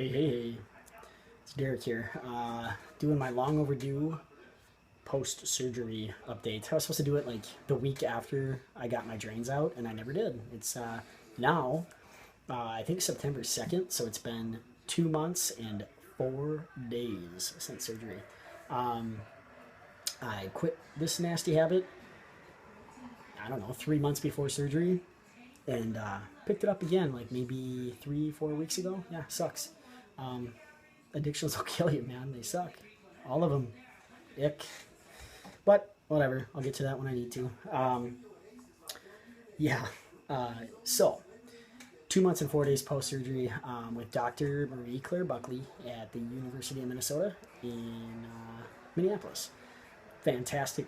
Hey, it's Derek here. Doing my long overdue post surgery update. I was supposed to do it like the week after I got my drains out, and I never did. It's now, I think September 2nd, so it's been 2 months and 4 days since surgery. Um, I quit this nasty habit, I don't know, 3 months before surgery, and picked it up again like maybe 3, 4 weeks ago. Yeah, sucks. Um, Addictions will kill you, man. They suck. All of them. Ick. But whatever. I'll get to that when I need to. Yeah. So, 2 months and 4 days post surgery with Dr. Marie Claire Buckley at the University of Minnesota in Minneapolis. Fantastic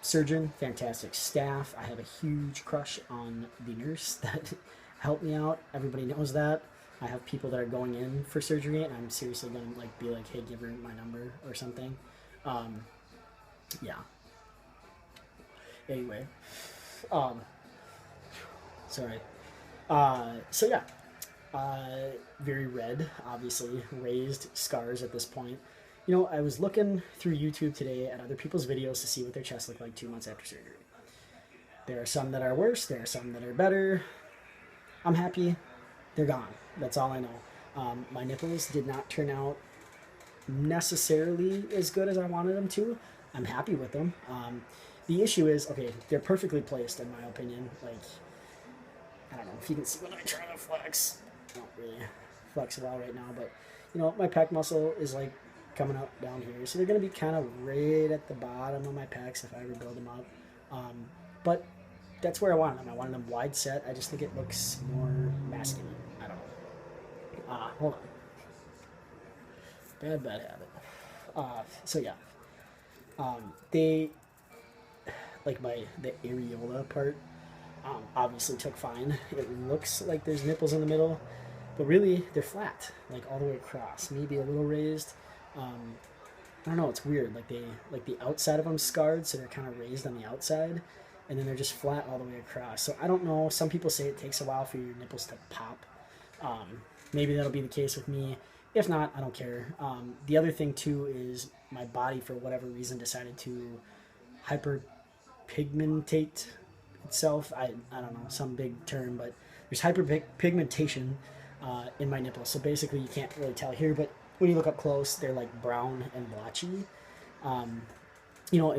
surgeon, fantastic staff. I have a huge crush on the nurse that helped me out. Everybody knows that. I have people that are going in for surgery, and I'm seriously gonna be like, hey, give her my number or something. Um, yeah. Anyway, um, sorry. So yeah, very red, obviously raised scars at this point. I was looking through YouTube today at other people's videos to see what their chests look like 2 months after surgery. There are some that are worse. There are some that are better. I'm happy they're gone. That's all I know. My nipples did not turn out necessarily as good as I wanted them to. I'm happy with them. The issue is, okay, they're perfectly placed in my opinion. Like, I don't know if you can see when I try to flex. I don't really flex well right now, but my pec muscle is like coming up down here, so they're gonna be kind of right at the bottom of my pecs if I ever build them up. But that's where I want them. I want them wide set. I just think it looks more masculine. I don't know. Hold on. Bad habit. So yeah. They like the areola part. Obviously took fine. It looks like there's nipples in the middle, but really they're flat, like all the way across. Maybe a little raised. I don't know. It's weird. Like the outside of them scarred, so they're kind of raised on the outside, and then they're just flat all the way across. So I don't know. Some people say it takes a while for your nipples to pop. Maybe that'll be the case with me. If not, I don't care. The other thing too is my body, for whatever reason, decided to hyperpigmentate itself. I don't know, some big term, but there's hyperpigmentation in my nipples. So basically, you can't really tell here, but when you look up close, they're like brown and blotchy. And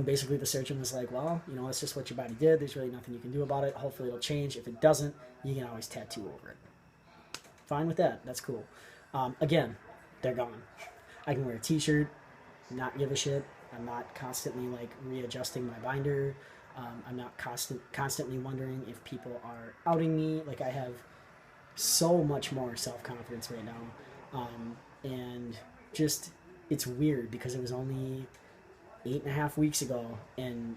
basically the surgeon was like, well, it's just what your body did. There's really nothing you can do about it. Hopefully it'll change. If it doesn't, you can always tattoo over it. Fine with that. That's cool. Again, they're gone. I can wear a t-shirt, not give a shit. I'm not constantly like readjusting my binder. I'm not constantly wondering if people are outing me. Like, I have so much more self-confidence right now. And just, it's weird because it was only 8.5 weeks ago, and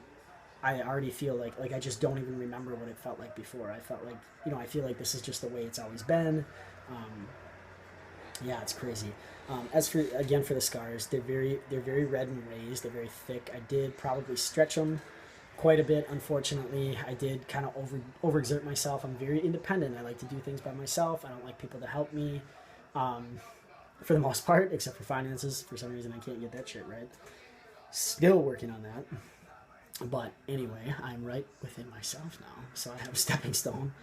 I already feel like I just don't even remember what it felt like before. I felt like, I feel like this is just the way it's always been. Yeah, it's crazy. As for the scars, they're very red and raised. They're very thick. I did probably stretch them quite a bit. Unfortunately, I did kind of overexert myself. I'm very independent. I like to do things by myself. I don't like people to help me. For the most part, except for finances. For some reason, I can't get that shit right. Still working on that. But anyway, I'm right within myself now, so I have a stepping stone.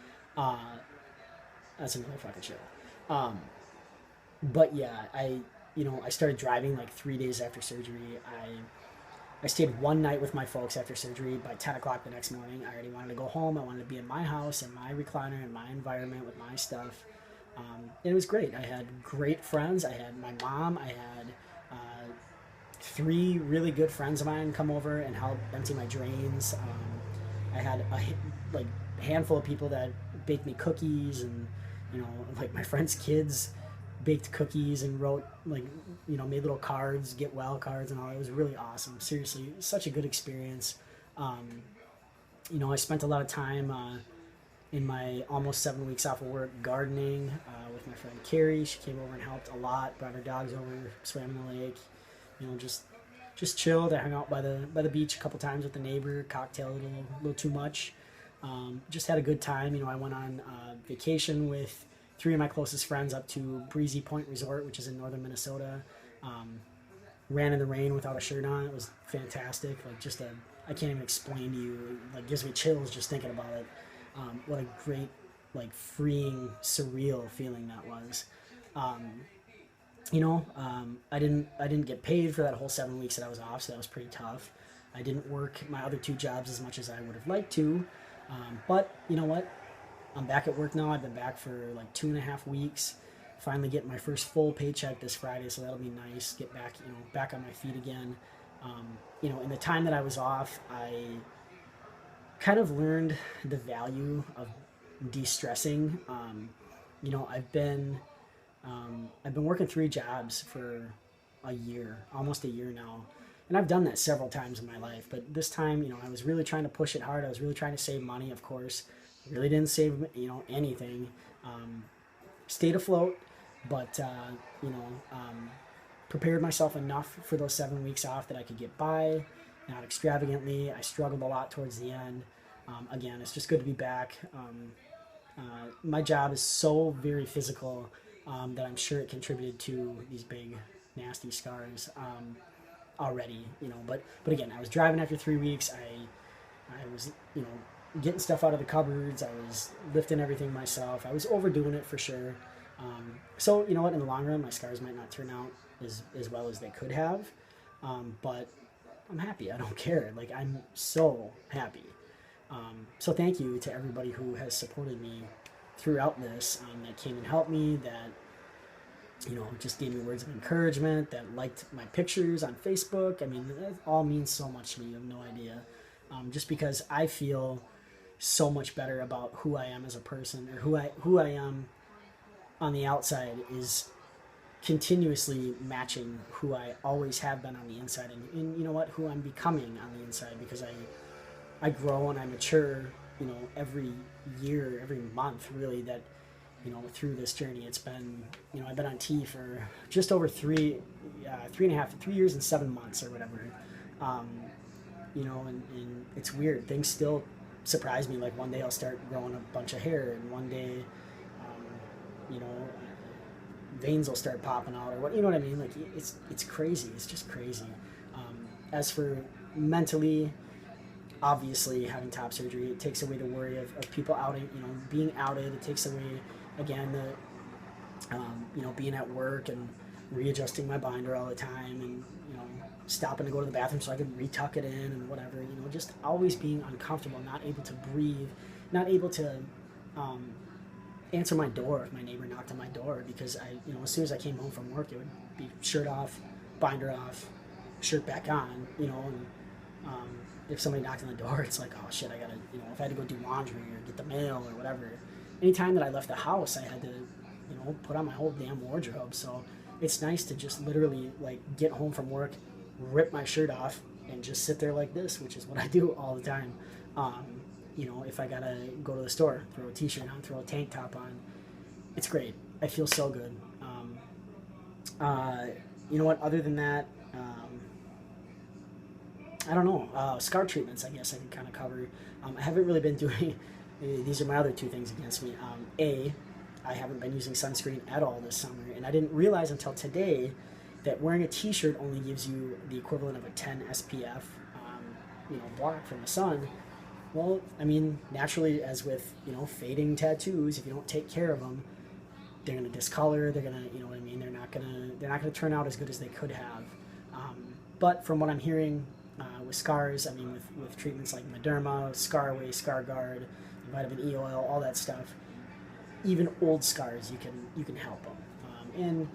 That's another fucking show. But yeah, I started driving like 3 days after surgery. I stayed one night with my folks after surgery. By 10 o'clock the next morning, I already wanted to go home. I wanted to be in my house, in my recliner, in my environment with my stuff. It was great. I had great friends. I had my mom. I had 3 really good friends of mine come over and help empty my drains. I had a handful of people that baked me cookies, and like my friends' kids baked cookies and wrote made little cards, get well cards and all. It was really awesome. Seriously, such a good experience. I spent a lot of time in my almost 7 weeks off of work gardening with my friend Carrie. She came over and helped a lot. Brought her dogs over, swam in the lake. Just chilled. I hung out by the beach a couple times with the neighbor. Cocktailed a little too much. Just had a good time. I went on vacation with three of my closest friends up to Breezy Point Resort, which is in northern Minnesota. Ran in the rain without a shirt on. It was fantastic. Like just I can't even explain to you. It, like, gives me chills just thinking about it. What a great, like, freeing, surreal feeling that was. I didn't get paid for that whole 7 weeks that I was off, so that was pretty tough. I didn't work my other two jobs as much as I would have liked to, but you know what? I'm back at work now. I've been back for like 2.5 weeks. Finally getting my first full paycheck this Friday, so that'll be nice. Get back, back on my feet again. In the time that I was off, I kind of learned the value of de-stressing. I've been working 3 jobs for a year, almost a year now. And I've done that several times in my life, but this time, I was really trying to push it hard. I was really trying to save money, of course. Really didn't save, anything. Stayed afloat, but, prepared myself enough for those 7 weeks off that I could get by, not extravagantly. I struggled a lot towards the end. Again, it's just good to be back. My job is so very physical that I'm sure it contributed to these big, nasty scars already. But again, I was driving after 3 weeks. I was, getting stuff out of the cupboards. I was lifting everything myself. I was overdoing it for sure. So you know what? In the long run, my scars might not turn out as well as they could have. But I'm happy. I don't care. Like, I'm so happy. So thank you to everybody who has supported me throughout this, that came and helped me, that just gave me words of encouragement, that liked my pictures on Facebook. I mean, that all means so much to me. You have no idea. Just because I feel so much better about who I am as a person, or who I am on the outside, is continuously matching who I always have been on the inside, and you know what, who I'm becoming on the inside, because I grow and I mature, every year, every month, really, that, through this journey. It's been, I've been on T for just over 3 years and 7 months or whatever. And it's weird. Things still surprise me. Like, one day I'll start growing a bunch of hair, and one day, veins will start popping out, or what, you know what I mean? Like, it's crazy. It's just crazy. As for mentally, obviously, having top surgery, it takes away the worry of people outing, being outed. It takes away, again, the, being at work and readjusting my binder all the time, and, stopping to go to the bathroom so I could retuck it in and whatever, just always being uncomfortable, not able to breathe, not able to answer my door if my neighbor knocked on my door, because as soon as I came home from work, it would be shirt off, binder off, shirt back on, and if somebody knocked on the door, it's like, oh shit, I gotta, if I had to go do laundry or get the mail or whatever. Anytime that I left the house, I had to, put on my whole damn wardrobe. So it's nice to just literally, like, get home from work, rip my shirt off, and just sit there like this, which is what I do all the time. If I gotta go to the store, throw a t-shirt on, throw a tank top on, it's great. I feel so good. You know what, other than that, I don't know. Scar treatments, I guess I can kind of cover. I haven't really been doing, these are my other two things against me. I haven't been using sunscreen at all this summer, and I didn't realize until today that wearing a t-shirt only gives you the equivalent of a 10 SPF, block from the sun. Well, I mean, naturally, as with, fading tattoos, if you don't take care of them, they're going to discolor, they're going to, you know what I mean, they're not going to turn out as good as they could have. But from what I'm hearing, with scars, I mean, with treatments like Mederma, Scar Away, Scar Guard, vitamin E oil, all that stuff, even old scars, you can help them. And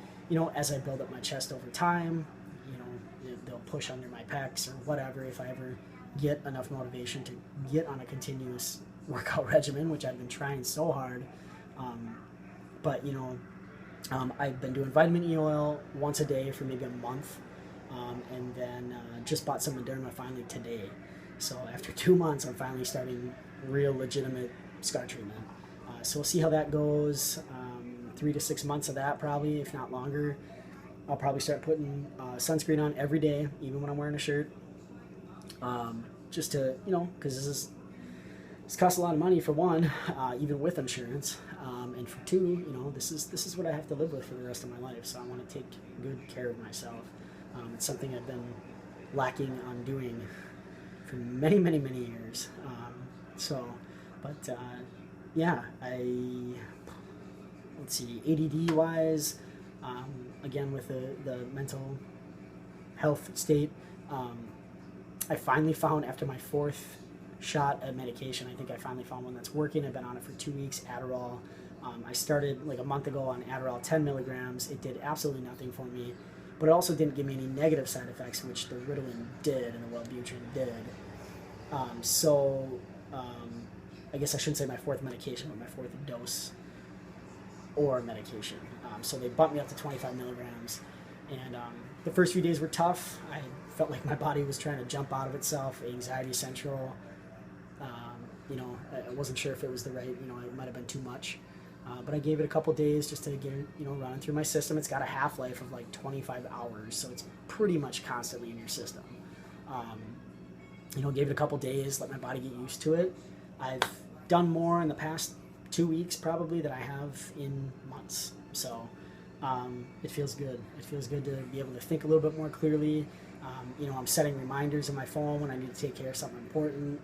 as I build up my chest over time, they'll push under my pecs or whatever. If I ever get enough motivation to get on a continuous workout regimen, which I've been trying so hard, but I've been doing vitamin E oil once a day for maybe a month. And then just bought some Mederma finally today. So after 2 months, I'm finally starting real legitimate scar treatment. So we'll see how that goes. 3 to 6 months of that probably, if not longer. I'll probably start putting sunscreen on every day, even when I'm wearing a shirt. Just to, because this is This costs a lot of money for one, even with insurance, and for two, you know, this is what I have to live with for the rest of my life. So I want to take good care of myself. It's something I've been lacking on doing for many, many, many years. Yeah, let's see, ADD wise, again with the mental health state, I finally found, after my 4th shot at medication, I think I finally found one that's working. I've been on it for 2 weeks, Adderall. I started like a month ago on Adderall 10 milligrams. It did absolutely nothing for me, but it also didn't give me any negative side effects, which the Ritalin did and the Wellbutrin did. I guess I shouldn't say my 4th medication, but my 4th dose or medication. So they bumped me up to 25 milligrams. And the first few days were tough. I felt like my body was trying to jump out of itself, anxiety central. I wasn't sure if it was the right, it might have been too much. But I gave it a couple days just to get it, running through my system. It's got a half-life of like 25 hours, so it's pretty much constantly in your system. Gave it a couple days, let my body get used to it. I've done more in the past 2 weeks probably than I have in months. So it feels good. It feels good to be able to think a little bit more clearly. I'm setting reminders on my phone when I need to take care of something important.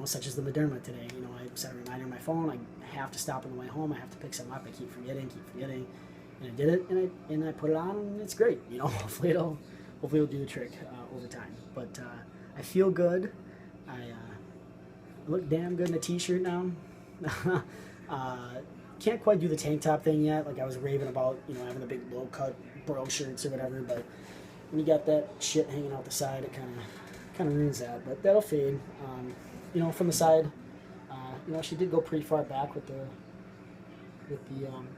Such as the Moderna today. I set a reminder on my phone. I have to stop on the way home. I have to pick something up. I keep forgetting. And I did it, and I put it on, and it's great. Hopefully it'll do the trick over time. But I feel good. I look damn good in a t-shirt now. Can't quite do the tank top thing yet. Like I was raving about, having the big low cut bro shirts or whatever. But when you got that shit hanging out the side, it kind of ruins that. But that'll fade. From the side, she did go pretty far back with the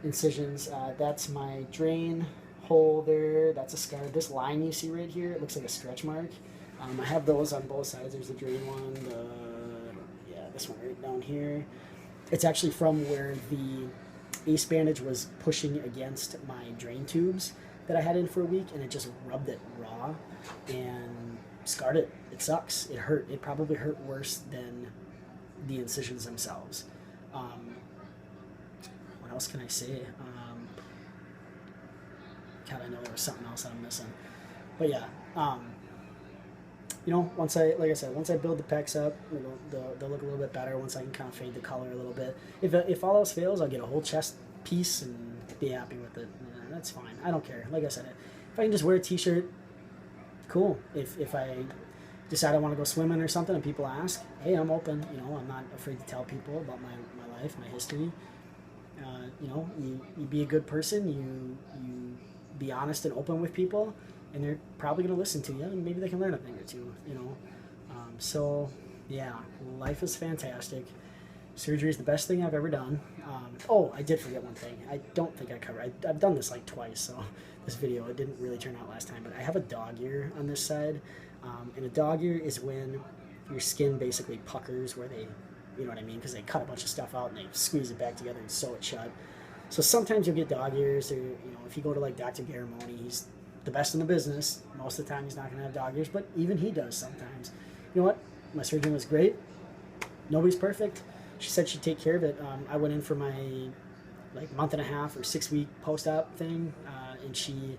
incisions. That's my drain hole there. That's a scar. This line you see right here, it looks like a stretch mark. I have those on both sides. There's the drain one. This one right down here. It's actually from where the ace bandage was pushing against my drain tubes that I had in for a week, and it just rubbed it raw and scarred it. It sucks. It hurt. It probably hurt worse than the incisions themselves. What else can I say? God, I know there was something else that I'm missing. But yeah, once I build the pecs up, they'll look a little bit better once I can kind of fade the color a little bit. If all else fails, I'll get a whole chest piece and be happy with it. That's fine. I don't care. Like I said, if I can just wear a t-shirt, cool. If I decide I want to go swimming or something and people ask, hey, I'm open. I'm not afraid to tell people about my life, my history. You be a good person. You be honest and open with people, and they're probably going to listen to you, and maybe they can learn a thing or two. So yeah, life is fantastic. Surgery is the best thing I've ever done. I did forget one thing. I don't think I covered. I've done this like twice, so this video, it didn't really turn out last time, but I have a dog ear on this side. And a dog ear is when your skin basically puckers where they, you know what I mean? Because they cut a bunch of stuff out and they squeeze it back together and sew it shut. So sometimes you'll get dog ears, or if you go to like Dr. Garamoni, he's the best in the business. Most of the time he's not going to have dog ears, but even he does sometimes. You know what? My surgeon was great. Nobody's perfect. She said she'd take care of it. I went in for my month and a half or 6 week post-op thing, and she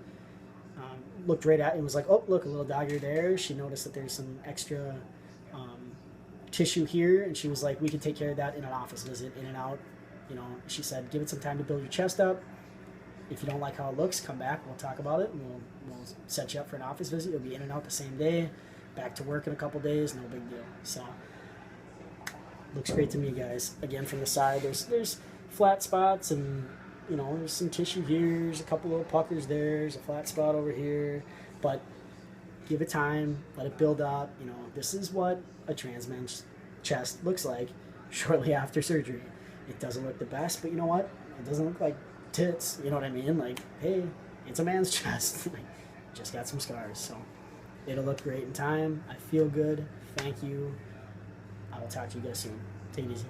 looked right at it and was like, oh, look, a little dog ear there. She noticed that there's some extra tissue here, and she was like, we could take care of that in an office visit, in and out. She said, give it some time to build your chest up. If you don't like how it looks, come back. We'll talk about it, and we'll set you up for an office visit. You'll be in and out the same day, back to work in a couple days, no big deal. So looks great to me, guys. Again, from the side, there's flat spots, and there's some tissue here. There's a couple little puckers there. There's a flat spot over here, but give it time. Let it build up. This is what a trans man's chest looks like shortly after surgery. It doesn't look the best, but you know what? It doesn't look like tits. You know what I mean? Like, hey, it's a man's chest. Just got some scars, so it'll look great in time. I feel good. Thank you. I will talk to you guys soon. Take it easy.